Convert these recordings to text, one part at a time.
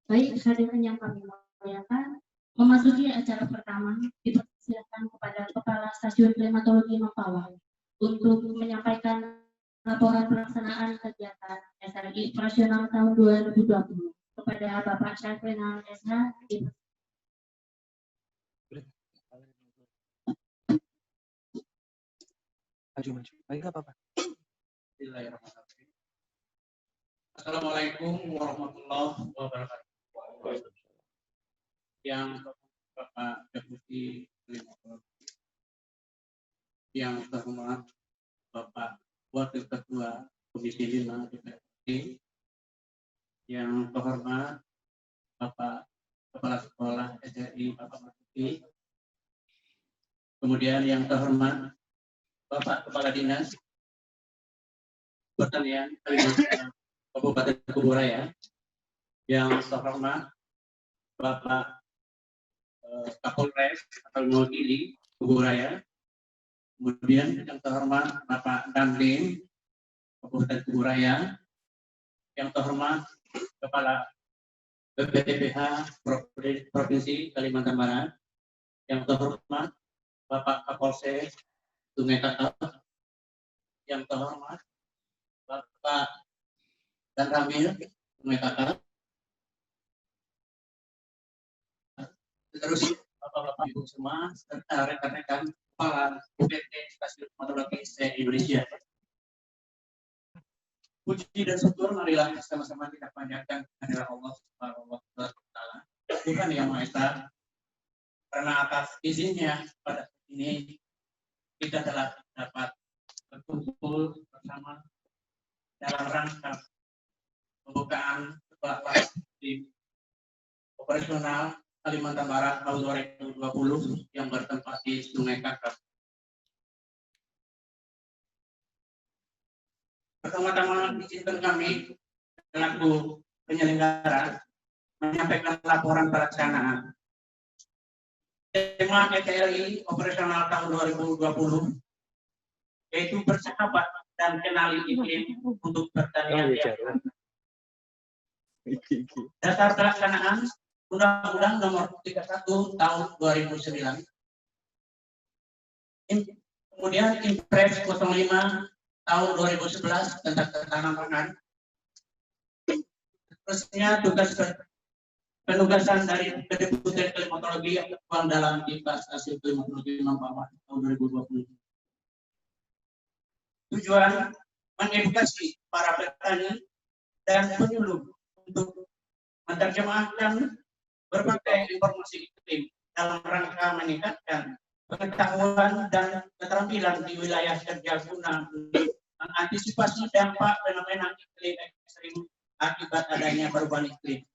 Baik, hadirin yang kami muliakan, memasuki acara pertama, dipersilakan kepada Kepala Stasiun Klimatologi Mempawah untuk menyampaikan laporan pelaksanaan kegiatan SRI operasional tahun 2020 kepada Bapak Syafrinal SH. Assalamualaikum warahmatullahi wabarakatuh. Yang Bapak Deputi Klimatologi, yang terhormat Bapak Wakil Ketua Komisi 5 DPRD, yang terhormat Bapak Kepala Sekolah SRI Bapak Masuki, kemudian yang terhormat Bapak Kepala Dinas Pertanian Kalimantan Kabupaten Kuburaya, yang terhormat Bapak Kapolres atau Mewakili Kuburaya, kemudian yang terhormat Bapak Dandim Kabupaten Kuburaya, yang terhormat Kepala BPTPH Provinsi Kalimantan Barat, yang terhormat Bapak Kapolsek Sungai Kakap, yang terhormat Bapak Dan Ramil Sungai Kakap, terus Bapak-Bapak Ibu semua serta rekan-rekan kepala UPT Stasiun Klimatologi se-Indonesia. Puji dan syukur marilah sama-sama kita panjatkan kehadirat Allah Subhanahu wa taala, Tuhan yang Maha Esa, karena atas izinnya pada saat ini kita telah dapat berkumpul bersama dalam rangka pembukaan sekolah kelas di operasional Kalimantan Barat tahun 2020 yang bertempat di Sungai Kakap. Pertama-tama izinkan kami selaku penyelenggara menyampaikan laporan pelaksanaan tema SRI operasional tahun 2020, yaitu bersahabat dan kenali iklim untuk pertanian yang aman. Dasar pelaksanaan Undang-Undang Nomor 31 Tahun 2009. Kemudian Impres 05 Tahun 2011 tentang ketahanan pangan. Terusnya tugas penugasan dari Deputi Klimatologi yang tertuang dalam IPA Stasiun Klimatologi Mempawah tahun 2020. Tujuan mengedukasi para petani dan penyuluh untuk menerjemahkan berbagai informasi iklim dalam rangka meningkatkan pengetahuan dan keterampilan di wilayah kerja guna mengantisipasi dampak fenomena iklim ekstrim akibat adanya perubahan iklim,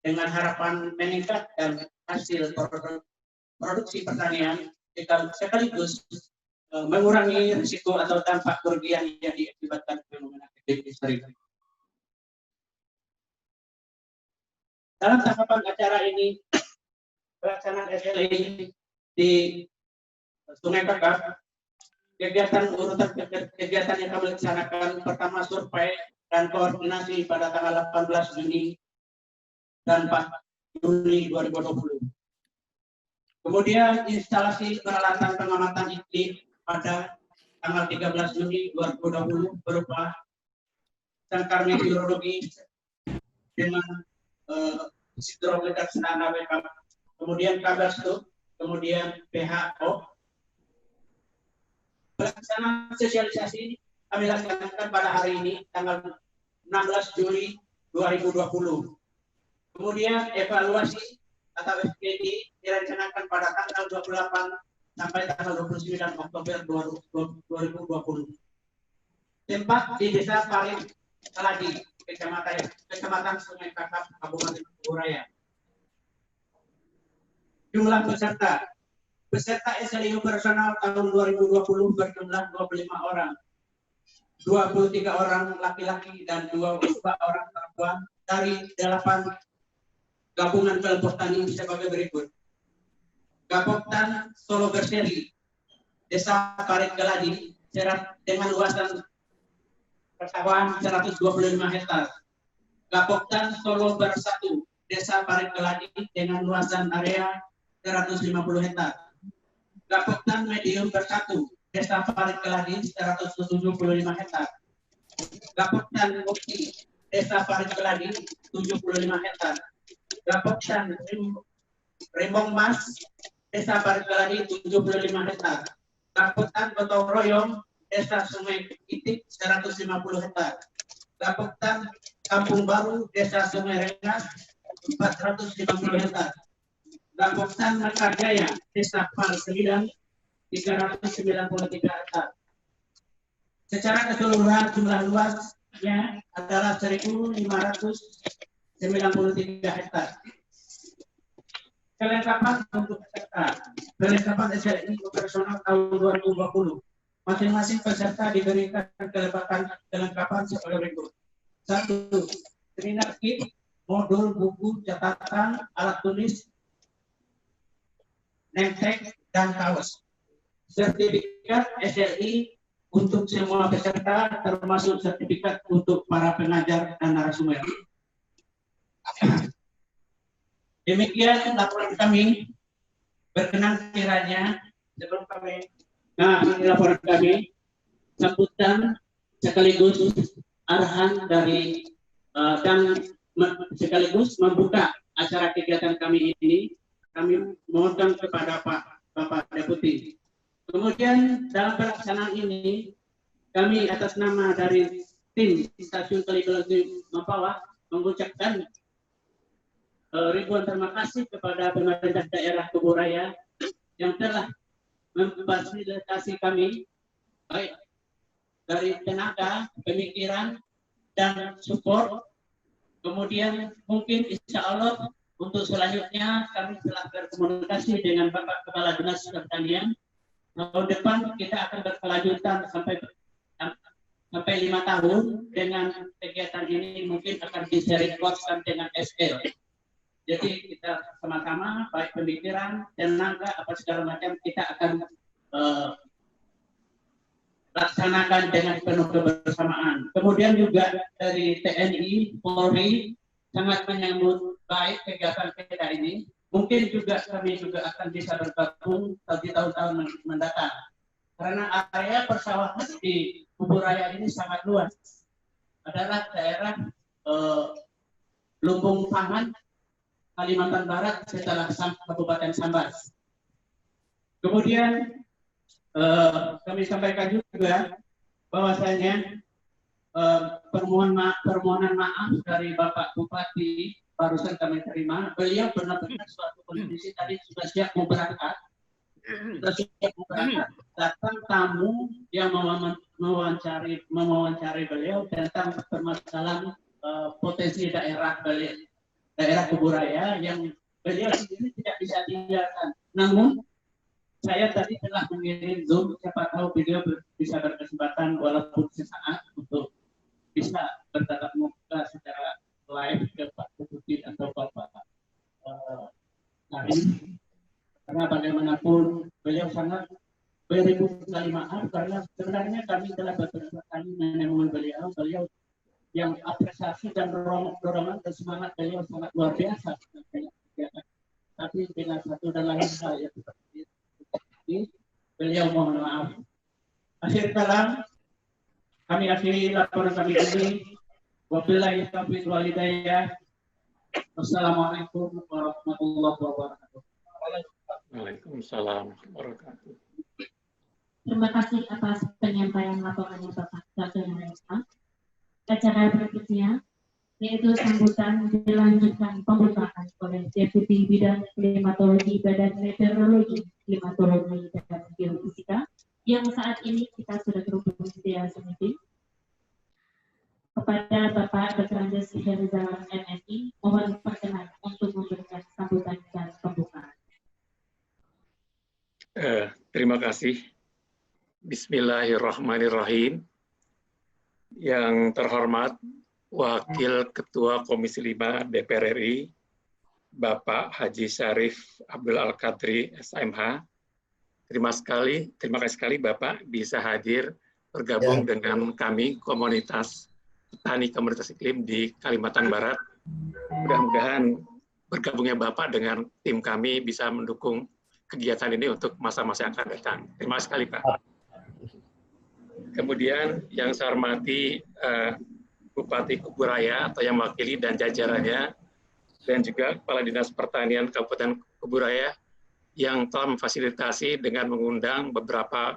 dengan harapan meningkatkan hasil produksi pertanian sekaligus mengurangi risiko atau dampak kerugian yang diakibatkan fenomena iklim ekstrim. Dalam tahapan acara ini, pelaksanaan SLI di Sungai Kakap, kegiatan yang kami laksanakan pertama survei dan koordinasi pada tanggal 18 Juni dan 4 Juli 2020. Kemudian instalasi peralatan pengamatan iklim pada tanggal 13 Juni 2020 berupa sangkar meteorologi dengan hidrometer standar WK, kemudian kabel stop, kemudian PHO. Pelaksanaan sosialisasi kami laksanakan pada hari ini tanggal 16 Juli 2020. Kemudian evaluasi atau FGD direncanakan pada tanggal 28 sampai tanggal 29 Oktober 2020. Tempat di Desa Parit Keladi, Kecamatan Sungai Kakap, Kabupaten Kuburaya. Jumlah peserta SLI operasional tahun 2020 berjumlah 25 orang. 23 orang laki-laki dan 22 orang perempuan dari 8 gabungan kelompok tani sebagai berikut. Gapoktan Solo Berseri, Desa Parit Keladi, dengan luasan persawahan 125 hektar. Gapoktan Solo Bersatu, Desa Parit-Keladi dengan luasan area 150 hektar. Gapoktan medium bersatu, Desa Parit-Keladi 175 hektar. Gapoktan Bukti, Desa Parit-Keladi 75 hektar. Gapoktan Rembong Mas, Desa Parit-Keladi 75 hektar. Gapoktan Gotong Royong, Desa Sungai Itik 150 hektar. Gapoktan Kampung Baru, Desa Sungai Rengas 450 hektar. Gapoktan Mekarjaya, Desa Par 9 393 hektar. Secara keseluruhan jumlah luasnya adalah 1.593 hektar. Kelengkapan untuk peserta. Kelengkapan SLI operasional tahun 2020. Masing-masing peserta diberikan kelengkapan sebagai berikut. 1. Seminar kit, modul, buku, catatan, alat tulis, name tag, dan kaos. Sertifikat SLI untuk semua peserta, termasuk sertifikat untuk para pengajar dan narasumber. Demikian laporan kami. Berkenan kiranya sebelum kami laporan kami, sambutan sekaligus arahan dari dan sekaligus membuka acara kegiatan kami ini, kami mohonkan kepada Bapak Deputi. Kemudian dalam pelaksanaan ini, kami atas nama dari tim Stasiun Kalibelang Mempawah mengucapkan ribuan terima kasih kepada pemerintah daerah Kuburaya yang telah memfasilitasi kami baik dari tenaga, pemikiran, dan support. Kemudian mungkin insya Allah untuk selanjutnya kami telah berkomunikasi dengan Bapak Kepala Dinas Pertanian. Tahun depan kita akan berkelanjutan sampai 5 tahun dengan kegiatan ini, mungkin akan diseringkoskan dengan SL. Jadi kita sama-sama baik pemikiran, tenaga, apa segala macam kita akan laksanakan dengan penuh kebersamaan. Kemudian juga dari TNI, Polri sangat menyambut baik kegiatan kita ini. Mungkin juga kami juga akan bisa bergabung di tahun-tahun mendatang. Karena area persawahan di Kuburaya ini sangat luas. Adalah daerah lumbung pangan Kalimantan Barat setelah Kabupaten Sambas. Kemudian kami sampaikan juga bahwasanya permohonan maaf dari Bapak Bupati barusan kami terima. Beliau benar-benar suatu kondisi tadi sudah siap mau berangkat. Datang tamu yang mewawancari beliau tentang permasalahan potensi daerah beliau. Daerah Kuburaya yang beliau sendiri tidak bisa tinggalkan. Namun saya tadi telah mengirim Zoom, siapa tahu beliau bisa berkesempatan walaupun sesaat untuk bisa bertatap muka secara live ke Pak Deputi atau Bapak Karim. Karena bagaimanapun beliau sangat beribu kali maaf karena sebenarnya kami telah beberapa kali menemui beliau yang apresiasi dan dorongan dan semangat beliau sangat luar biasa. Tapi dengan satu dan lain hal yang seperti ini, beliau mohon maaf. Akhir kalam, kami akhiri laporan kami ini. Wabillahi taufiq wal hidayah. Wassalamualaikum warahmatullahi wabarakatuh. Waalaikumsalam warahmatullahi wabarakatuh. Terima kasih atas penyampaian laporannya Bapak Dr. Nurul. Acara berikutnya yaitu sambutan dilanjutkan pembukaan oleh Deputi Bidang Klimatologi Badan Meteorologi, Klimatologi dan Geofisika yang saat ini kita sudah terhubung via Zoom meeting. Kepada Bapak Dr. Andes Herzal MSI, mohon perkenan untuk memberikan sambutan dan pembukaan. Terima kasih. Bismillahirrahmanirrahim. Yang terhormat Wakil Ketua Komisi 5 DPR RI, Bapak Haji Syarif Abdul Al-Qadri, SMH. Terima kasih sekali Bapak bisa hadir bergabung dengan kami komunitas petani komunitas iklim di Kalimantan Barat. Mudah-mudahan bergabungnya Bapak dengan tim kami bisa mendukung kegiatan ini untuk masa-masa yang akan datang. Terima kasih sekali, Pak. Kemudian yang saya hormati Bupati Kuburaya atau yang mewakili dan jajarannya, dan juga Kepala Dinas Pertanian Kabupaten Kuburaya yang telah memfasilitasi dengan mengundang beberapa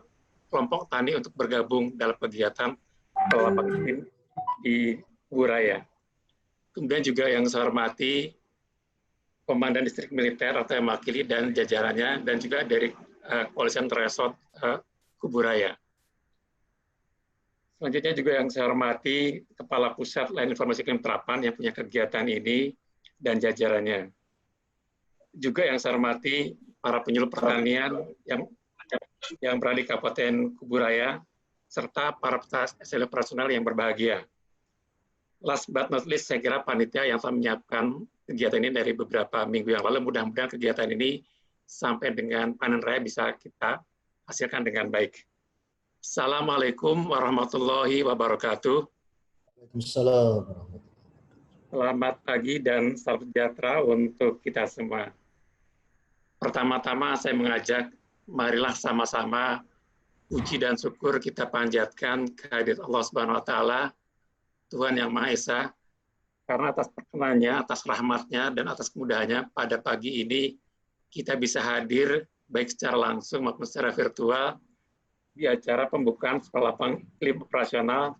kelompok tani untuk bergabung dalam kegiatan pengelolaan iklim di Kuburaya. Kemudian juga yang saya hormati Komandan Distrik Militer atau yang mewakili dan jajarannya, dan juga dari Kepolisian Resort Kuburaya. Selanjutnya juga yang saya hormati Kepala Pusat Layanan Informasi Iklim Terapan yang punya kegiatan ini dan jajarannya. Juga yang saya hormati para penyuluh pertanian yang berada di Kabupaten Kuburaya, serta para peserta SL operasional yang berbahagia. Last but not least, saya kira panitia yang telah menyiapkan kegiatan ini dari beberapa minggu yang lalu, mudah-mudahan kegiatan ini sampai dengan panen raya bisa kita hasilkan dengan baik. Assalamualaikum warahmatullahi wabarakatuh. Waalaikumsalam. Selamat pagi dan salam sejahtera untuk kita semua. Pertama-tama saya mengajak, marilah sama-sama puji dan syukur kita panjatkan kehadirat Allah Subhanahu wa Ta'ala, Tuhan yang Maha Esa, karena atas perkenannya, atas rahmatnya, dan atas kemudahannya pada pagi ini kita bisa hadir baik secara langsung maupun secara virtual di acara pembukaan Sekolah Iklim Operasional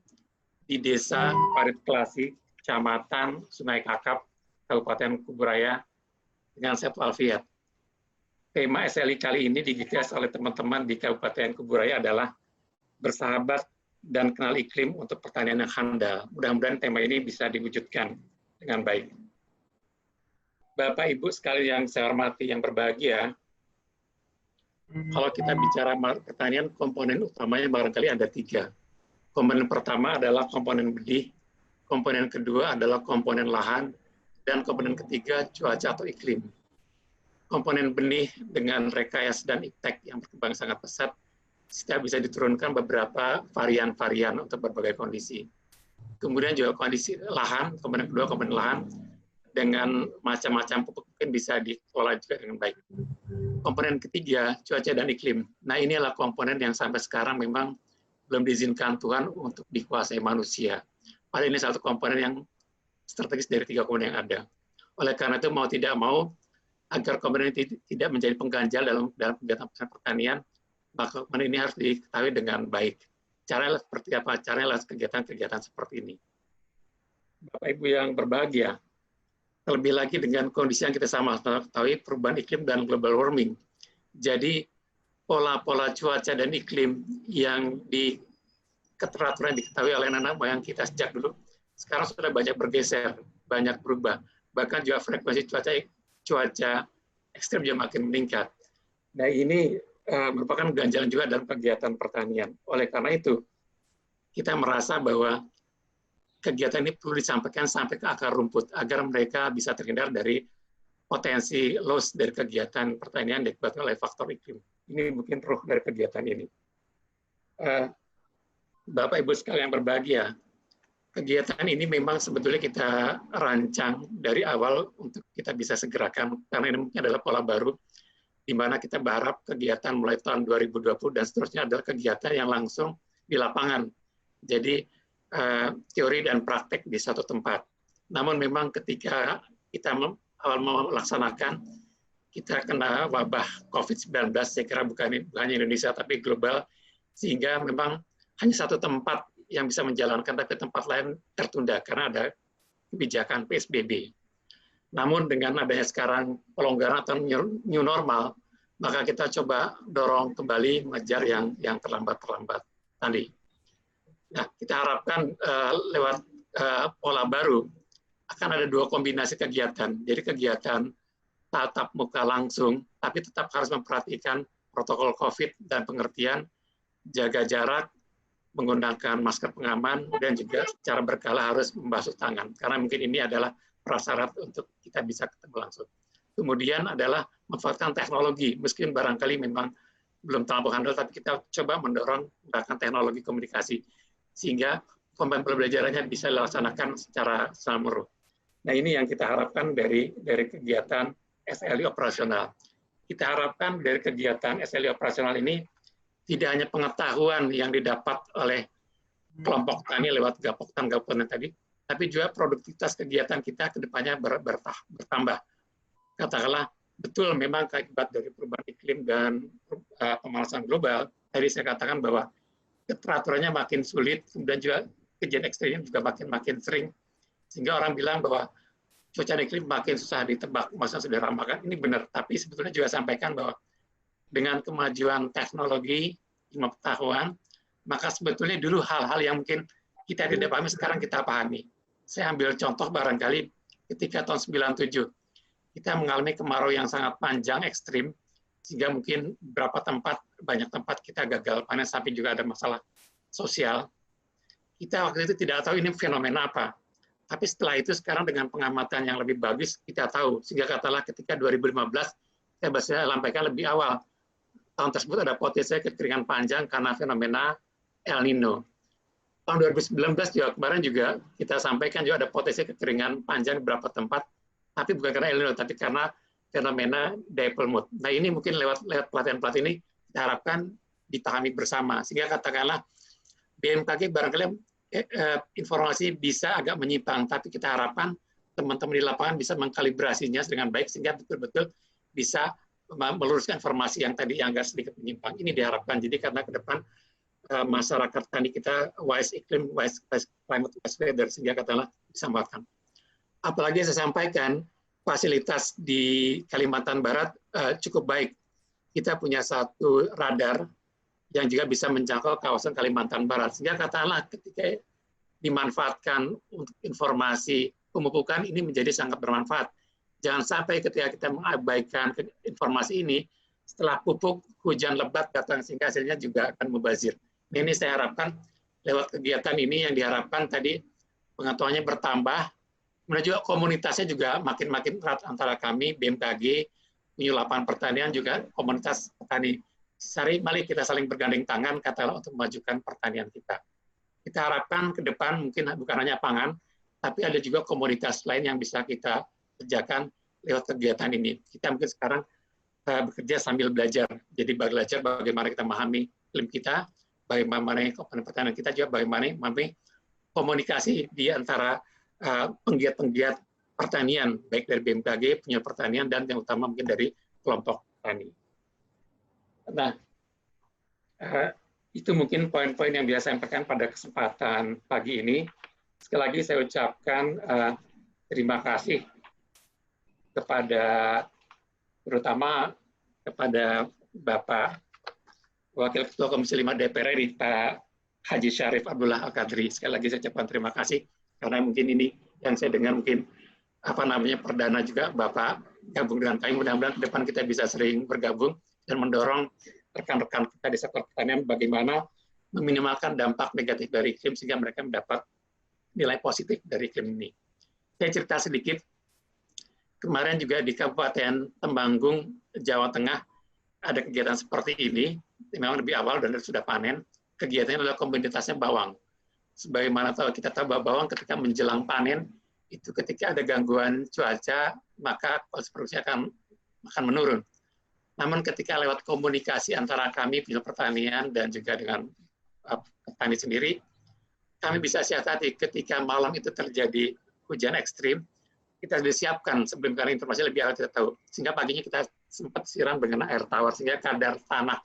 di Desa Parit Kelasi, Kecamatan Sungai Kakap, Kabupaten Kuburaya, dengan sehat walafiat. Tema SLI kali ini digagas oleh teman-teman di Kabupaten Kuburaya adalah bersahabat dan kenal iklim untuk pertanian yang handal. Mudah-mudahan tema ini bisa diwujudkan dengan baik. Bapak Ibu sekalian yang saya hormati yang berbahagia, kalau kita bicara pertanian, komponen utamanya barangkali ada 3. Komponen pertama adalah komponen benih, komponen kedua adalah komponen lahan, dan komponen ketiga cuaca atau iklim. Komponen benih dengan rekayasa dan iptek yang berkembang sangat pesat, setiap bisa diturunkan beberapa varian-varian untuk berbagai kondisi. Kemudian juga kondisi lahan, komponen kedua komponen lahan, dengan macam-macam pupuk mungkin bisa dikelola juga dengan baik. Komponen ketiga, cuaca dan iklim. Nah, ini adalah komponen yang sampai sekarang memang belum diizinkan Tuhan untuk dikuasai manusia. Padahal ini satu komponen yang strategis dari 3 komponen yang ada. Oleh karena itu, mau tidak mau, agar komponen ini tidak menjadi pengganjal dalam kegiatan pertanian, maka komponen ini harus diketahui dengan baik. Caranya seperti apa? Caranya adalah kegiatan-kegiatan seperti ini. Bapak Ibu yang berbahagia, terlebih lagi dengan kondisi yang kita sama-sama ketahui, perubahan iklim dan global warming. Jadi pola-pola cuaca dan iklim yang keteraturan diketahui oleh nenek moyang kita sejak dulu, sekarang sudah banyak bergeser, banyak berubah. Bahkan juga frekuensi cuaca ekstrem juga makin meningkat. Nah, ini merupakan ganjalan juga dalam kegiatan pertanian. Oleh karena itu, kita merasa bahwa kegiatan ini perlu disampaikan sampai ke akar rumput agar mereka bisa terhindar dari potensi loss dari kegiatan pertanian disebabkan oleh faktor iklim. Ini mungkin roh dari kegiatan ini. Bapak Ibu sekalian yang berbahagia, kegiatan ini memang sebetulnya kita rancang dari awal untuk kita bisa segerakan, karena ini mungkin adalah pola baru di mana kita berharap kegiatan mulai tahun 2020 dan seterusnya adalah kegiatan yang langsung di lapangan. Jadi teori dan praktek di satu tempat. Namun memang ketika kita awal melaksanakan, kita kena wabah COVID-19, saya kira bukan hanya Indonesia tapi global, sehingga memang hanya satu tempat yang bisa menjalankan, tapi tempat lain tertunda karena ada kebijakan PSBB. Namun dengan adanya sekarang pelonggaran atau new normal, maka kita coba dorong kembali mengejar yang terlambat tadi. Nah, kita harapkan lewat pola baru akan ada 2 kombinasi kegiatan. Jadi kegiatan tatap muka langsung, tapi tetap harus memperhatikan protokol COVID dan pengertian, jaga jarak, menggunakan masker pengaman, dan juga secara berkala harus membasuh tangan. Karena mungkin ini adalah prasyarat untuk kita bisa ketemu langsung. Kemudian adalah memanfaatkan teknologi, meskipun barangkali memang belum terlalu handal, tapi kita coba mendorong menggunakan teknologi komunikasi, sehingga komponen pembelajarannya bisa dilaksanakan secara meru. Nah, ini yang kita harapkan dari kegiatan SLI operasional. Kita harapkan dari kegiatan SLI operasional ini tidak hanya pengetahuan yang didapat oleh kelompok tani lewat gapoktan tadi, tapi juga produktivitas kegiatan kita ke depannya bertambah. Katakanlah, betul memang akibat dari perubahan iklim dan pemanasan global, tadi saya katakan bahwa keteraturannya makin sulit, kemudian juga kejadian ekstrim juga makin sering, sehingga orang bilang bahwa cuaca iklim makin susah ditebak, masa sudah ramahkan. Ini benar, tapi sebetulnya juga sampaikan bahwa dengan kemajuan teknologi, ilmu pengetahuan, maka sebetulnya dulu hal-hal yang mungkin kita tidak pahami, sekarang kita pahami. Saya ambil contoh barangkali ketika tahun 97, kita mengalami kemarau yang sangat panjang, ekstrim, sehingga mungkin banyak tempat kita gagal panen, sampai juga ada masalah sosial. Kita waktu itu tidak tahu ini fenomena apa. Tapi setelah itu sekarang dengan pengamatan yang lebih bagus, kita tahu. Sehingga katalah ketika 2015, saya bisa sampaikan lebih awal, tahun tersebut ada potensi kekeringan panjang karena fenomena El Nino. Tahun 2019 juga kemarin juga kita sampaikan juga ada potensi kekeringan panjang di beberapa tempat, tapi bukan karena El Nino, tapi karena fenomena dipole mood. Nah, ini mungkin lewat pelatihan-pelatihan ini kita harapkan dipahami bersama. Sehingga katakanlah BMKG barangkali informasi bisa agak menyimpang, tapi kita harapkan teman-teman di lapangan bisa mengkalibrasinya dengan baik sehingga betul-betul bisa meluruskan informasi yang tadi yang agak sedikit menyimpang. Ini diharapkan. Jadi karena ke depan masyarakat tani kita wise iklim, wise climate, wise weather, sehingga katakanlah bisa membuatkan. Apalagi saya sampaikan fasilitas di Kalimantan Barat cukup baik. Kita punya satu radar yang juga bisa menjangkau kawasan Kalimantan Barat. Sehingga katakanlah ketika dimanfaatkan untuk informasi pemupukan ini menjadi sangat bermanfaat. Jangan sampai ketika kita mengabaikan informasi ini, setelah pupuk hujan lebat datang sehingga hasilnya juga akan mubazir. Ini saya harapkan lewat kegiatan ini yang diharapkan tadi pengetahuannya bertambah, kemudian juga komunitasnya juga makin erat antara kami, BMKG, Lapangan Pertanian juga komunitas petani. Mari kita saling bergandeng tangan katakanlah untuk memajukan pertanian kita. Kita harapkan ke depan mungkin bukan hanya pangan, tapi ada juga komunitas lain yang bisa kita kerjakan lewat kegiatan ini. Kita mungkin sekarang bekerja sambil belajar. Jadi belajar bagaimana kita memahami iklim kita, bagaimana komponen pertanian kita juga, bagaimana memahami komunikasi di antara penggiat-penggiat pertanian, baik dari BMKG, punya pertanian, dan yang utama mungkin dari kelompok tani. Nah, itu mungkin poin-poin yang bisa saya sampaikan pada kesempatan pagi ini. Sekali lagi saya ucapkan terima kasih terutama kepada Bapak Wakil Ketua Komisi 5 DPR RI, Pak Haji Syarif Abdullah Al-Qadri. Sekali lagi saya ucapkan terima kasih, karena mungkin ini yang saya dengar mungkin perdana juga Bapak gabung dengan kami. Mudah-mudahan ke depan kita bisa sering bergabung dan mendorong rekan-rekan kita di sektor pertanian bagaimana meminimalkan dampak negatif dari iklim sehingga mereka mendapat nilai positif dari iklim ini. Saya cerita sedikit, kemarin juga di Kabupaten Temanggung, Jawa Tengah, ada kegiatan seperti ini, memang lebih awal dan sudah panen. Kegiatannya adalah komunitasnya bawang. Sebagaimana kita tahu bahwa bawang ketika menjelang panen, itu ketika ada gangguan cuaca, maka kualitas produksi akan menurun. Namun ketika lewat komunikasi antara kami, Biro Pertanian, dan juga dengan petani sendiri, kami bisa siasati ketika malam itu terjadi hujan ekstrim, kita sudah siapkan sebelum karena informasi lebih awal kita tahu. Sehingga paginya kita sempat siram dengan air tawar, sehingga kadar tanah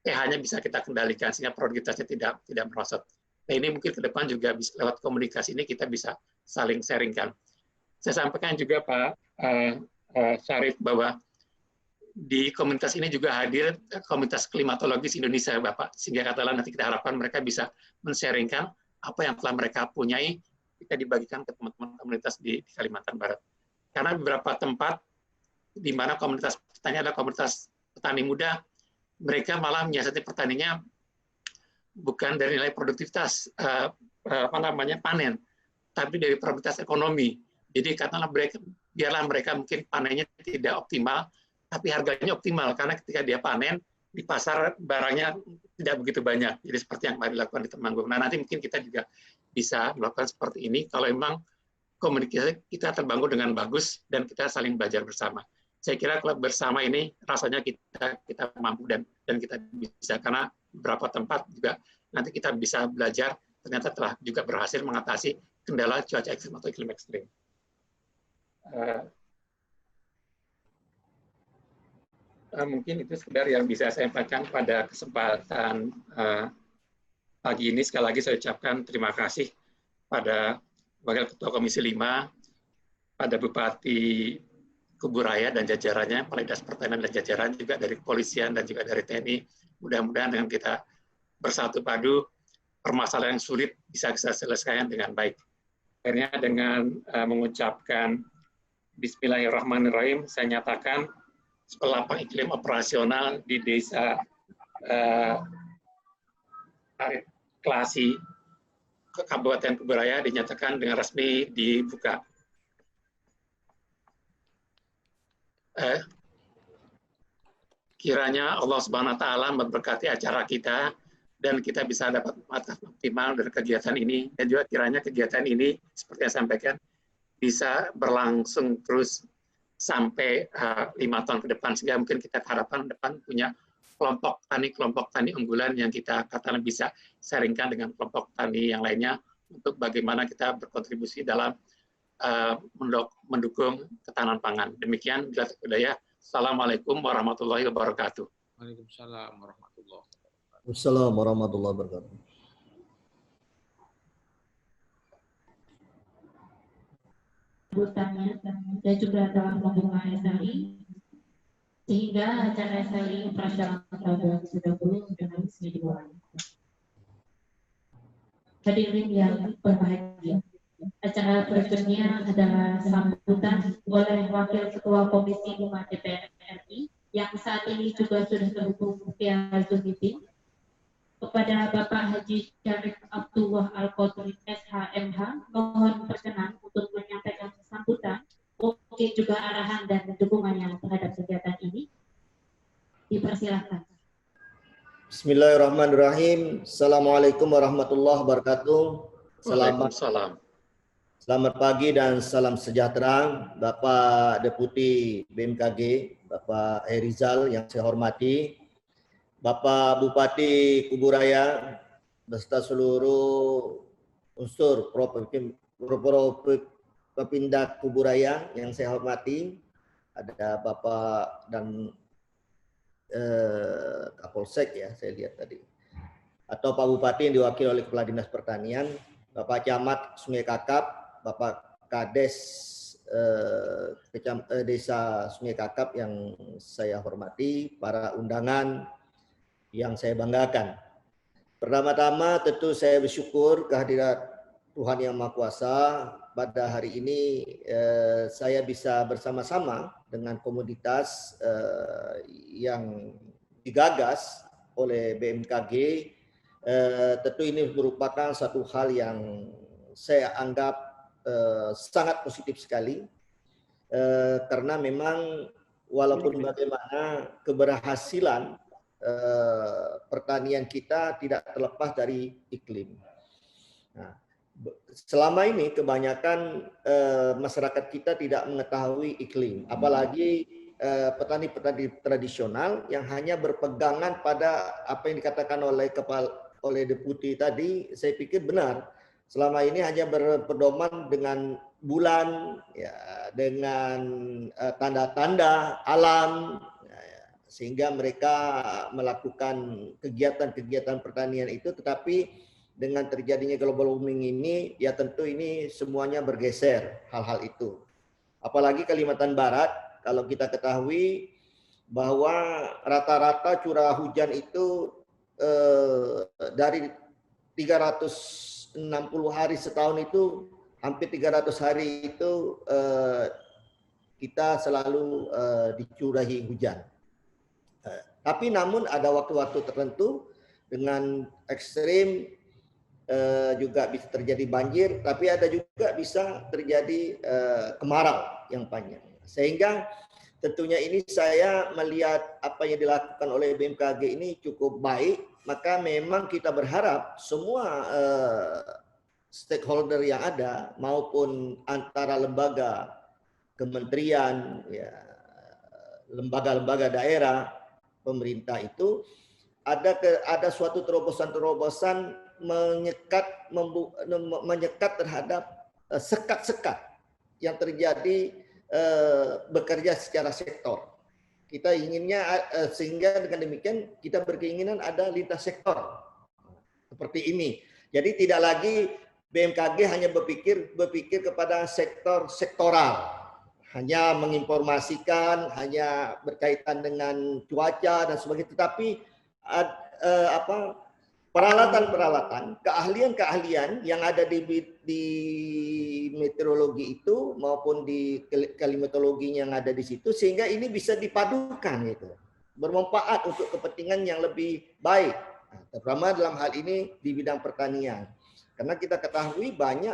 pH-nya bisa kita kendalikan, sehingga produktivitasnya tidak merosot. Nah, ini mungkin ke depan juga bisa, lewat komunikasi ini kita bisa saling sharingkan. Saya sampaikan juga Pak Syarif bahwa di komunitas ini juga hadir komunitas klimatologis Indonesia, Bapak. Sehingga katakanlah nanti kita harapkan mereka bisa men-sharingkan apa yang telah mereka punyai, kita dibagikan ke teman-teman komunitas di Kalimantan Barat. Karena beberapa tempat di mana komunitas petani adalah komunitas petani muda, mereka malah menyiasati pertaniannya bukan dari nilai produktivitas panen, tapi dari produktivitas ekonomi. Jadi katakanlah biarlah mereka mungkin panennya tidak optimal, tapi harganya optimal karena ketika dia panen di pasar barangnya tidak begitu banyak. Jadi seperti yang kemarin dilakukan di Temanggung. Nah, nanti mungkin kita juga bisa melakukan seperti ini kalau memang komunikasi kita terbangun dengan bagus dan kita saling belajar bersama. Saya kira kalau bersama ini rasanya kita mampu dan kita bisa, karena beberapa tempat juga nanti kita bisa belajar ternyata telah juga berhasil mengatasi kendala cuaca ekstrim atau iklim ekstrim. Mungkin itu sekedar yang bisa saya sampaikan pada kesempatan pagi ini. Sekali lagi saya ucapkan terima kasih pada Wakil Ketua Komisi 5, pada Bupati Kuburaya dan jajarannya, Kepala Dinas Pertanian dan jajaran, juga dari kepolisian dan juga dari TNI. Mudah-mudahan dengan kita bersatu padu, permasalahan yang sulit bisa kita selesaikan dengan baik. Akhirnya dengan mengucapkan Bismillahirrahmanirrahim, saya nyatakan lapang iklim operasional di Desa Klasi, Kabupaten Kuburaya dinyatakan dengan resmi dibuka. Kiranya Allah Subhanahu wa Ta'ala memberkati acara kita dan kita bisa dapat manfaat maksimal dari kegiatan ini, dan juga kiranya kegiatan ini seperti yang saya sampaikan bisa berlangsung terus sampai 5 tahun ke depan, sehingga mungkin kita harapan depan punya kelompok tani unggulan yang kita katakan bisa sharingkan dengan kelompok tani yang lainnya untuk bagaimana kita berkontribusi dalam mendukung ketahanan pangan. Demikian bila daya. Assalamualaikum warahmatullahi wabarakatuh. Waalaikumsalam warahmatullahi wabarakatuh. Wassalamualaikum warahmatullahi wabarakatuh. Sambutannya dan juga telah membuka SRI, sehingga acara SRI operasional tahun 2020 sudah resmi dimulai. Hadirin yang berbahagia, acara berikutnya adalah sambutan oleh Wakil Ketua Komisi 5 DPR RI yang saat ini juga sudah terhubung via Zoom meeting, kepada Bapak Haji Syarif Abdullah Al-Qadri SHMH, mohon berkenan untuk menyampaikan sambutan, mungkin juga arahan dan dukungannya terhadap kegiatan ini. Dipersilakan. Bismillahirrahmanirrahim. Assalamualaikum warahmatullahi wabarakatuh. Selamat pagi dan salam sejahtera Bapak Deputi BMKG, Bapak Herizal yang saya hormati, Bapak Bupati Kuburaya beserta seluruh unsur Propindah Kuburaya yang saya hormati, ada Bapak dan Kapolsek ya saya lihat tadi, atau Pak Bupati yang diwakili oleh Kepala Dinas Pertanian, Bapak Camat Sungai Kakap, Bapak Kades Desa Sungai Kakap yang saya hormati, para undangan yang saya banggakan. Pertama-tama tentu saya bersyukur kehadirat Tuhan Yang Maha Kuasa. Pada hari ini saya bisa bersama-sama dengan komoditas yang digagas oleh BMKG. Tentu ini merupakan satu hal yang saya anggap sangat positif sekali, karena memang walaupun bagaimana keberhasilan pertanian kita tidak terlepas dari iklim. Nah, selama ini kebanyakan masyarakat kita tidak mengetahui iklim, apalagi petani-petani tradisional yang hanya berpegangan pada apa yang dikatakan oleh Deputi tadi. Saya pikir benar, selama ini hanya berpedoman dengan bulan, ya, dengan tanda-tanda alam, sehingga mereka melakukan kegiatan-kegiatan pertanian itu. Tetapi dengan terjadinya global warming ini, ya tentu ini semuanya bergeser hal-hal itu. Apalagi Kalimantan Barat, kalau kita ketahui bahwa rata-rata curah hujan itu dari 360 hari setahun itu, hampir 300 hari itu kita selalu dicurahi hujan. Tapi namun ada waktu-waktu tertentu dengan ekstrim juga bisa terjadi banjir, tapi ada juga bisa terjadi kemarau yang panjang. Sehingga tentunya ini saya melihat apa yang dilakukan oleh BMKG ini cukup baik, maka memang kita berharap semua stakeholder yang ada maupun antara lembaga, kementerian, ya, lembaga-lembaga daerah, pemerintah itu ada suatu terobosan-terobosan menyekat terhadap sekat-sekat yang terjadi bekerja secara sektor. Kita inginnya sehingga dengan demikian kita berkeinginan ada lintas sektor seperti ini. Jadi tidak lagi BMKG hanya berpikir kepada sektoral, hanya menginformasikan, hanya berkaitan dengan cuaca dan sebagainya, tetapi peralatan-peralatan, keahlian-keahlian yang ada di meteorologi itu maupun di klimatologi yang ada di situ, sehingga ini bisa dipadukan gitu, bermanfaat untuk kepentingan yang lebih baik, terutama dalam hal ini di bidang pertanian. Karena kita ketahui banyak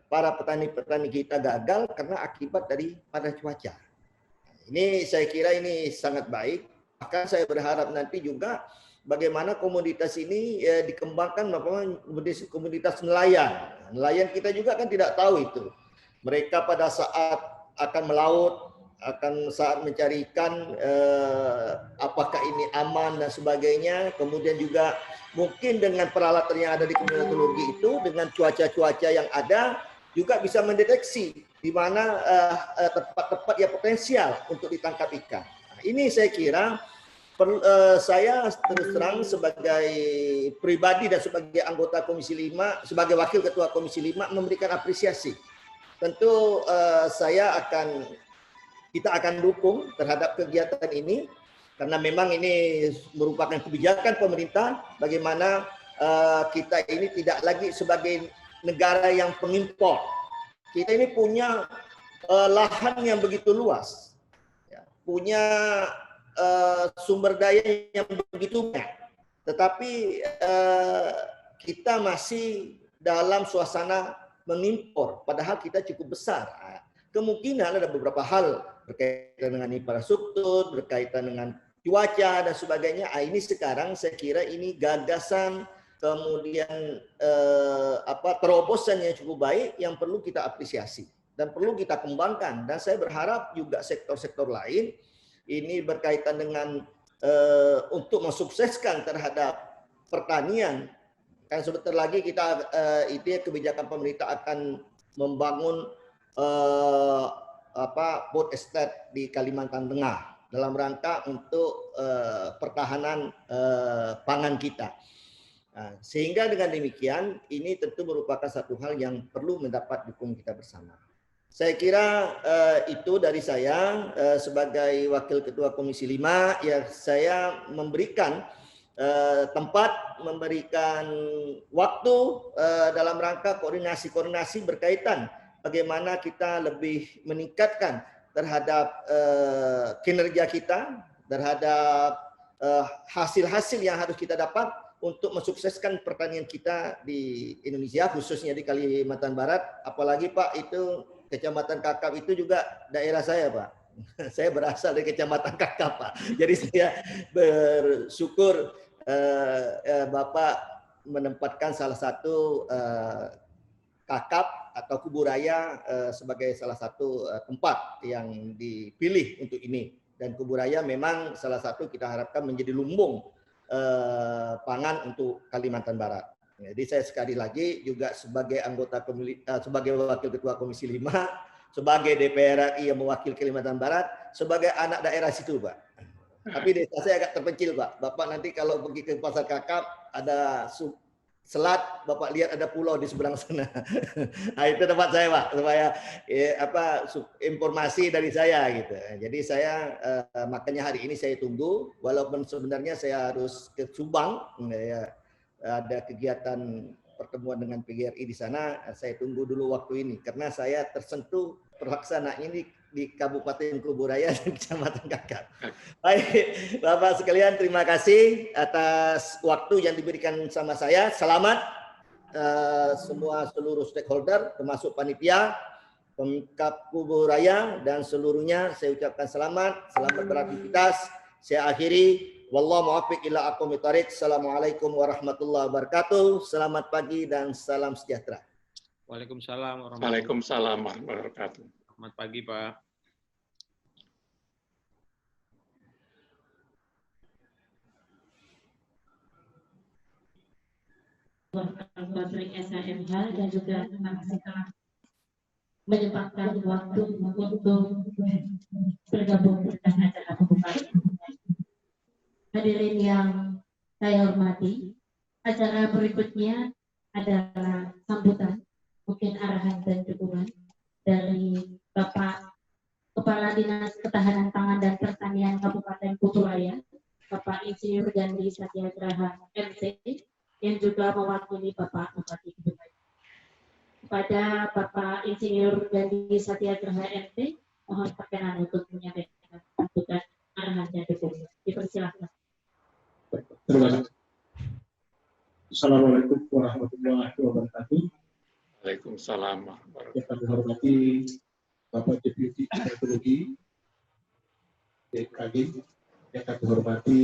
para petani-petani kita gagal karena akibat daripada cuaca. Ini saya kira ini sangat baik. Bahkan saya berharap nanti juga bagaimana komoditas ini dikembangkan, komoditas nelayan. Nelayan kita juga kan tidak tahu itu. Mereka pada saat akan melaut, akan saat mencari ikan, apakah ini aman dan sebagainya. Kemudian juga mungkin dengan peralatan yang ada di klimatologi itu, dengan cuaca-cuaca yang ada, juga bisa mendeteksi di mana tempat-tempat yang potensial untuk ditangkap ikan. Nah, ini saya kira saya terus terang sebagai pribadi dan sebagai anggota Komisi 5, sebagai wakil ketua Komisi 5 memberikan apresiasi. Tentu kita akan dukung terhadap kegiatan ini karena memang ini merupakan kebijakan pemerintah bagaimana kita ini tidak lagi sebagai negara yang pengimpor. Kita ini punya lahan yang begitu luas, punya sumber daya yang begitu banyak, tetapi kita masih dalam suasana mengimpor, padahal kita cukup besar. Kemungkinan ada beberapa hal berkaitan dengan infrastruktur, berkaitan dengan cuaca dan sebagainya. Ini sekarang saya kira ini gagasan, kemudian terobosan yang cukup baik yang perlu kita apresiasi dan perlu kita kembangkan. Dan saya berharap juga sektor-sektor lain ini berkaitan dengan untuk mensukseskan terhadap pertanian. Kan sebentar lagi kita kebijakan pemerintah akan membangun food estate di Kalimantan Tengah dalam rangka untuk pertahanan pangan kita. Nah, sehingga dengan demikian ini tentu merupakan satu hal yang perlu mendapat dukungan kita bersama. Saya kira itu dari saya sebagai Wakil Ketua Komisi 5, ya saya memberikan tempat, memberikan waktu dalam rangka koordinasi-koordinasi berkaitan bagaimana kita lebih meningkatkan terhadap kinerja kita, terhadap hasil-hasil yang harus kita dapat untuk mensukseskan pertanian kita di Indonesia, khususnya di Kalimantan Barat. Apalagi Pak, itu Kecamatan Kakap itu juga daerah saya, Pak. Saya berasal dari Kecamatan Kakap, Pak. Jadi saya bersyukur Bapak menempatkan salah satu Kakap atau Kuburaya sebagai salah satu tempat yang dipilih untuk ini. Dan Kuburaya memang salah satu kita harapkan menjadi lumbung pangan untuk Kalimantan Barat. Jadi saya sekali lagi juga sebagai sebagai Wakil Ketua Komisi 5, sebagai DPR RI yang mewakili Kalimantan Barat, sebagai anak daerah situ, Pak. Tapi desa saya agak terpencil, Pak. Bapak nanti kalau pergi ke Pasar Kakap, ada selat, Bapak lihat ada pulau di seberang sana. Nah, itu tempat saya, Pak, supaya informasi dari saya gitu. Jadi saya makanya hari ini saya tunggu, walaupun sebenarnya saya harus ke Subang, ya, ada kegiatan pertemuan dengan PGRI di sana. Saya tunggu dulu waktu ini karena saya tersentuh pelaksanaannya di Kabupaten Kuburaya dan Kecamatan Kakap. Baik, Bapak sekalian, terima kasih atas waktu yang diberikan sama saya. Selamat seluruh stakeholder, termasuk panitia, Pemkab Kuburaya dan seluruhnya. Saya ucapkan selamat beraktivitas. Saya akhiri. Wallahu muwaffiq ila aqwamit thoriq. Assalamualaikum warahmatullahi wabarakatuh. Selamat pagi dan salam sejahtera. Waalaikumsalam warahmatullahi Waalaikumsalam warahmatullahi wabarakatuh. wabarakatuh. Selamat pagi, Pak. Bapak SHMH dan juga terima kasih telah menyempatkan waktu untuk bergabung dengan acara pembukaan. Hadirin yang saya hormati, acara berikutnya adalah sambutan, mungkin arahan dan dukungan dari Bapak Kepala Dinas Ketahanan Pangan dan Pertanian Kabupaten Kuturaya, Bapak Insinyur Gandhi Satyagraha MC, yang juga mewakili Bapak Bupati Kuturaya. Kepada Bapak Insinyur Gandhi Satyagraha MC, mohon perkenan untuk menyampaikan sambutan arahan dan dukungan. Dipersilakan. Terima kasih. Assalamualaikum warahmatullahi wabarakatuh. Waalaikumsalam warahmatullahi Yang kami hormati Bapak Deputi Teknologi BMKG, yang kami hormati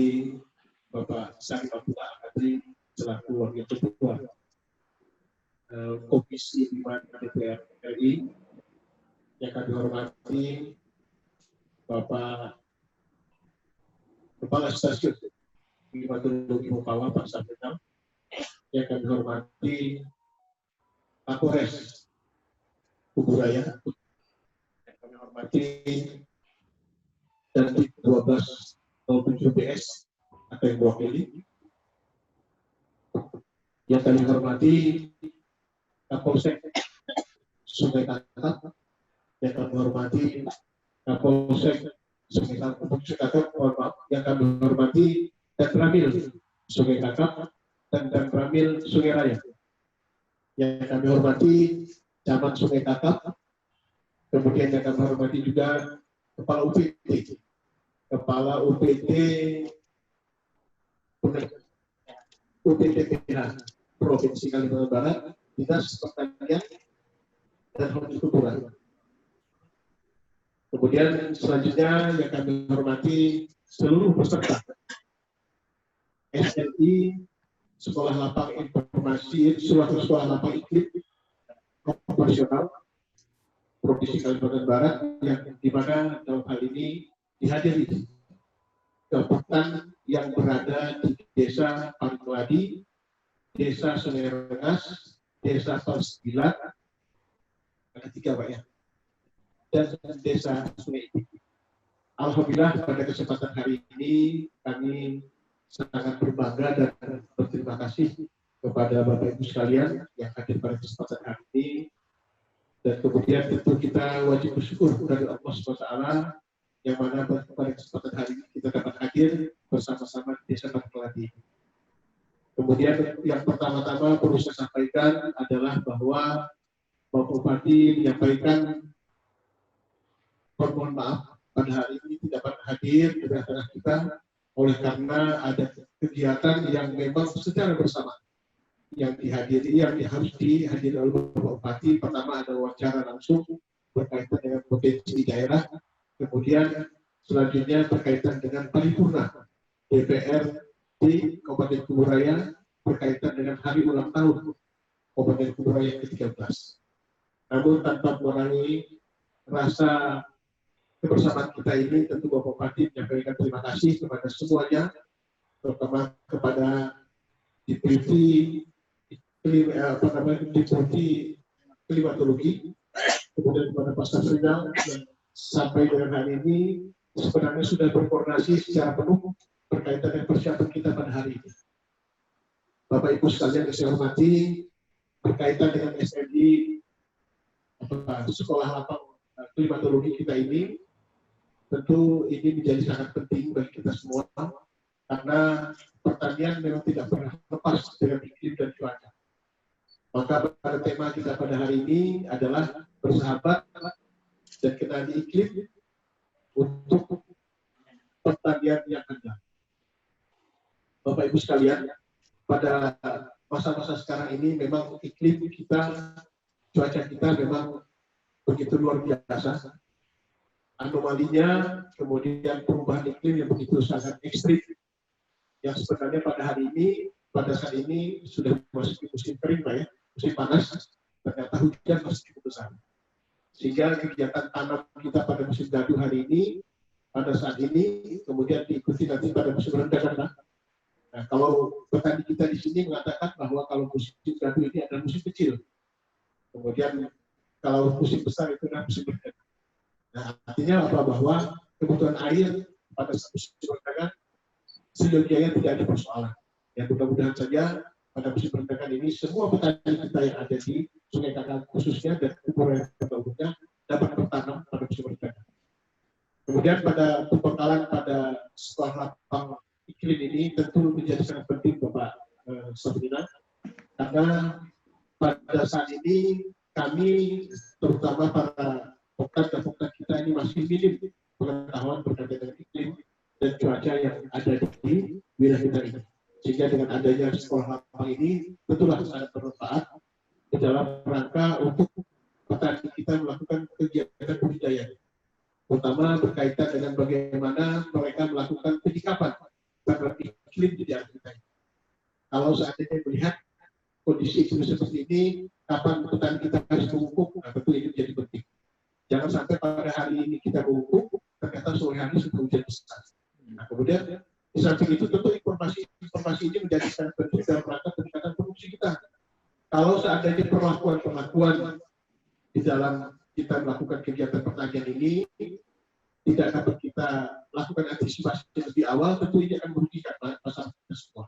Bapak Syarif Abdullah Al-Qadri selaku Wakil Ketua Komisi 5 DPR RI, yang kami hormati Bapak Kepala Stasiun Klimatologi Mempawah Pak Sabenang, yang kami hormati Kapolres Kuburaya, yang kami hormati dan 1207 BS atau yang mewakili, yang kami hormati Kapolsek Sungai Kakap, yang kami hormati Kapolsek Sungai Kakap, yang kami hormati dan Pramil Sungai Kakap dan Pramil Sungai Raya, yang kami hormati Camat Sungai Kakap, kemudian yang kami hormati juga Kepala UPT PH Provinsi Kalimantan Barat, Dinas Pertanian dan Hortikultura. Kemudian selanjutnya yang kami hormati seluruh peserta SLI Sekolah Lapang Informasi, suatu sekolah lapang iklim operasional Provinsi Kalimantan Barat, yang di mana dalam hal ini dihadiri kabupaten yang berada di Desa Parimeladi, Desa Sungai Rengas, Desa Tol9, ketiga Pak ya, dan Desa Sungai Itik. Alhamdulillah pada kesempatan hari ini kami sangat berbangga dan berterima kasih kepada Bapak Ibu sekalian yang hadir pada kesempatan hari ini, dan kemudian tentu kita wajib bersyukur kepada Allah SWT yang mana pada kesempatan hari ini kita dapat hadir bersama-sama di Desa Parimeladi. Kemudian yang pertama-tama perlu saya sampaikan adalah bahwa Bapak Bupati menyampaikan permohonan maaf pada hari ini tidak dapat hadir di tengah kita oleh karena ada kegiatan yang memang secara bersama yang harus dihadiri oleh Bapak Bupati. Pertama ada wawancara langsung berkaitan dengan potensi daerah, kemudian selanjutnya berkaitan dengan paripurna DPR di Kabupaten Kuburaya berkaitan dengan hari ulang tahun Kabupaten Kuburaya ke-13. Namun tanpa mengurangi rasa kebersamaan kita ini, tentu Bapak Bupati menyampaikan terima kasih kepada semuanya, terutama kepada Deputi Klimatologi, kemudian kepada Pak Safrinal yang sampai dengan hari ini sebenarnya sudah berkoordinasi secara penuh berkaitan dengan persiapan kita pada hari ini. Bapak Ibu sekalian yang saya hormati, berkaitan dengan SNI Sekolah Lapang Klimatologi kita ini, tentu ini menjadi sangat penting bagi kita semua karena pertanian memang tidak pernah lepas dengan iklim dan cuaca. Maka pada tema kita pada hari ini adalah bersahabat dan kenali iklim untuk pertanian yang ada. Bapak Ibu sekalian, pada masa-masa sekarang ini memang iklim kita, cuaca kita memang begitu luar biasa. Anomalinya, kemudian perubahan iklim yang begitu sangat ekstrim yang sebenarnya pada saat ini sudah memasuki musim kering Pak ya, musim panas, ternyata hujan masih cukup besar. Sehingga kegiatan tanam kita pada musim gaduh hari ini, pada saat ini, kemudian diikuti nanti pada musim rendakan. Nah, kalau petani kita di sini mengatakan bahwa kalau musim gaduh ini adalah musim kecil, kemudian kalau musim besar itu adalah musim rendakan. Nah, artinya apa? Bahwa kebutuhan air pada saat musim rendakan seyogianya tidak ada persoalan. Ya, mudah-mudahan saja pada musim rendakan ini semua petani kita yang ada di Sungai Kakak khususnya dan Kuburaya umumnya dapat bertanam pada musim rendakan. Kemudian pada pembekalan pada sekolah lapang iklim ini tentu menjadi sangat penting Bapak Sabrina, karena pada saat ini kami terutama para poktat dan poktat kita ini masih minim pengetahuan berkaitan dengan iklim dan cuaca yang ada di wilayah kita ini. Sehingga dengan adanya sekolah lapang ini tentulah sangat bermanfaat di dalam rangka untuk petani kita melakukan kegiatan budidaya, terutama berkaitan dengan bagaimana mereka melakukan penyikapan terhadap iklim di daerah kita. Kalau seandainya melihat kondisi iklim seperti ini, kapan petani kita harus memupuk, nah, tentu ini menjadi penting. Jangan sampai pada hari ini kita memupuk, ternyata sore hari sudah hujan besar. Nah, kemudian di samping itu tentu informasi ini menjadi sangat penting dalam rangka peningkatan produksi kita. Kalau seandainya perlakuan di dalam kita melakukan kegiatan pertanian ini tidak dapat kita lakukan antisipasi lebih awal, tentu ini akan merugikan masyarakat kita semua.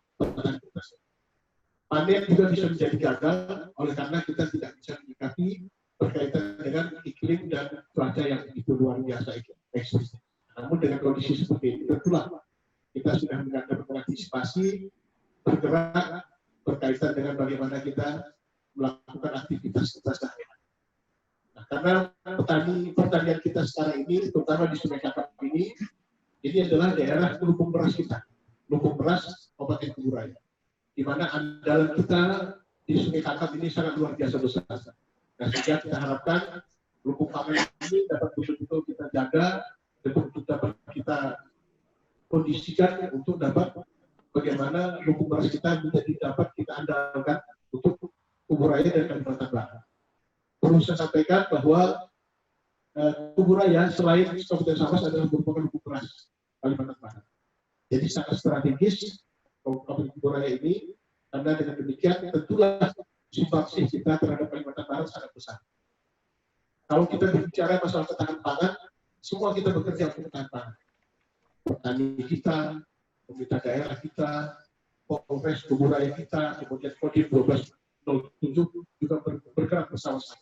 Panen juga bisa menjadi gagal oleh karena kita tidak bisa menyikapi berkaitan dengan iklim dan cuaca yang begitu luar biasa ekstrim. Namun dengan kondisi seperti ini, tentulah kita sudah mengantisipasi bergerak berkaitan dengan bagaimana kita melakukan aktivitas kita sehari-hari. Nah, karena pertanian kita sekarang ini, terutama di Sungai Kakap ini adalah daerah lumbung beras kita, lumbung beras Kabupaten Kuburaya, di mana andalan kita di Sungai Kakap ini sangat luar biasa besar. Nah, sehingga kita harapkan lumbung panen ini dapat betul-betul kita jaga, untuk dapat kita kondisikan untuk dapat bagaimana lumbung beras kita menjadi dapat kita andalkan untuk Kuburaya dan Kalimantan Barat. Perlu saya sampaikan bahwa Kuburaya selain Kabupaten Sambas adalah merupakan lumbung beras Kalimantan Barat. Jadi sangat strategis Kabupaten Kuburaya ini, karena dengan demikian tentulah sumbangsi kita terhadap Kalimantan Barat sangat besar. Kalau kita berbicara masalah ketahanan pangan, semua kita bekerja untuk ketahanan pangan. Petani kita, pemerintah daerah kita, Polres Kuburaya kita, kemudian Kodim 1207 juga bergerak bersama-sama.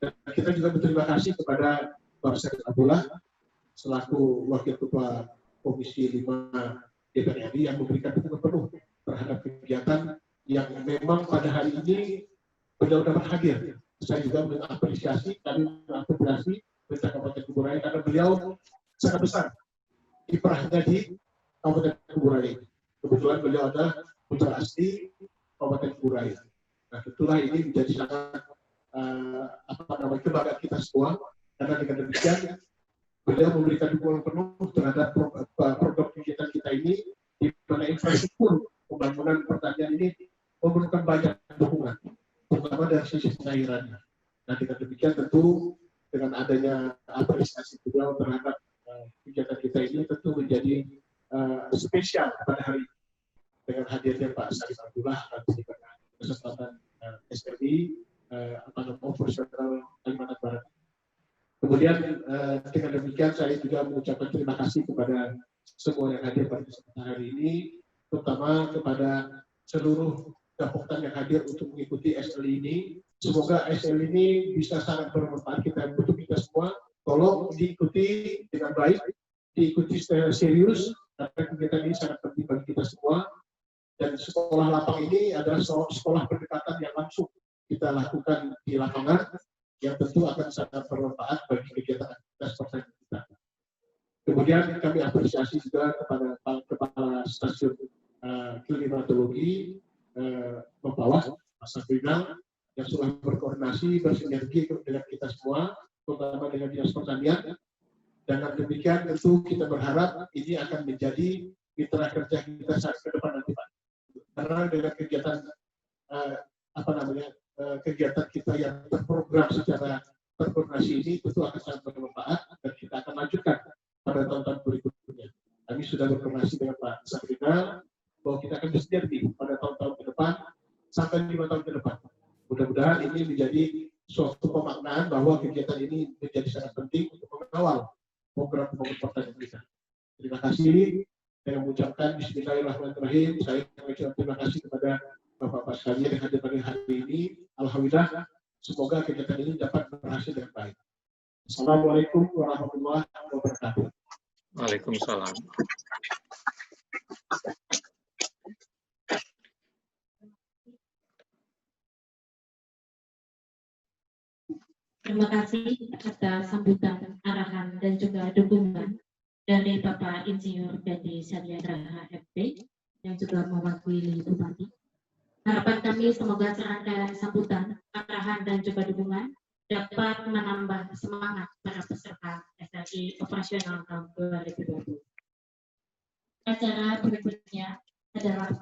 Dan kita juga berterima kasih kepada Pak Syarif Abdullah selaku Wakil Ketua Komisi 5 DPR RI yang memberikan dukungan penuh terhadap kegiatan yang memang pada hari ini beliau dapat hadir. Saya juga mengapresiasi, kami mengapresiasi Pemerintah Kabupaten Kuburaya karena beliau sangat besar kiprahnya di Kabupaten Kuburaya. Kebetulan beliau adalah putra asli Kabupaten Kuburaya. Nah, tentulah ini menjadi sangat kebanggaan kita semua, karena dengan demikian beliau memberikan dukungan penuh terhadap program kegiatan kita ini, di mana infrastruktur pembangunan pertanian ini memerlukan banyak dukungan, terutama dari sisi pengairannya. Nah, dengan demikian tentu dengan adanya apresiasi beliau terhadap kegiatan kita ini tentu menjadi spesial pada hari ini dengan hadirnya Pak Syarif Abdullah nanti dengan kesempatan SRI operasional Kalimantan Barat. Kemudian dengan demikian saya juga mengucapkan terima kasih kepada semua yang hadir pada kesempatan hari ini, terutama kepada seluruh Dapoktan yang hadir untuk mengikuti SL ini. Semoga SL ini bisa sangat bermanfaat untuk kita semua. Tolong diikuti dengan baik, diikuti secara serius, karena kegiatan ini sangat penting bagi kita semua. Dan sekolah lapang ini adalah sekolah pendekatan yang langsung kita lakukan di lapangan, yang tentu akan sangat bermanfaat bagi kegiatan aktivitas pertanian kita. Kemudian kami apresiasi juga kepada Kepala Stasiun Klimatologi Mempawah, Mas Sabrina, yang sudah berkoordinasi, bersinergi dengan kita semua, terutama dengan Dinas Pertanian. Dan demikian tentu kita berharap ini akan menjadi mitra kerja kita saat ke depan nanti Pak. Karena dengan kegiatan kegiatan kita yang terprogram secara terkoordinasi ini tentu akan sangat bermanfaat dan kita akan lanjutkan pada tahun-tahun berikutnya. Kami sudah berkoordinasi dengan Pak Safrinal bahwa kita akan bersinergi pada tahun-tahun ke depan sampai 5 tahun ke depan. Mudah-mudahan ini menjadi suatu pemaknaan bahwa kegiatan ini menjadi sangat penting untuk mengawal program pertanian kita. Terima kasih. Dengan mengucapkan Bismillahirrahmanirrahim, saya mengucapkan terima kasih kepada Bapak-Bapak sekalian yang hadir pada hari ini. Alhamdulillah, semoga kegiatan ini dapat berhasil dengan baik. Assalamualaikum warahmatullahi wabarakatuh. Waalaikumsalam. Terima kasih atas sambutan, arahan, dan juga dukungan dari Bapak Insinyur Dandi Saryadra FP yang juga mewakili Bupati. Harapan kami semoga serangkaian sambutan, arahan, dan juga dukungan dapat menambah semangat para peserta SLI operasional tahun 2020. Acara berikutnya adalah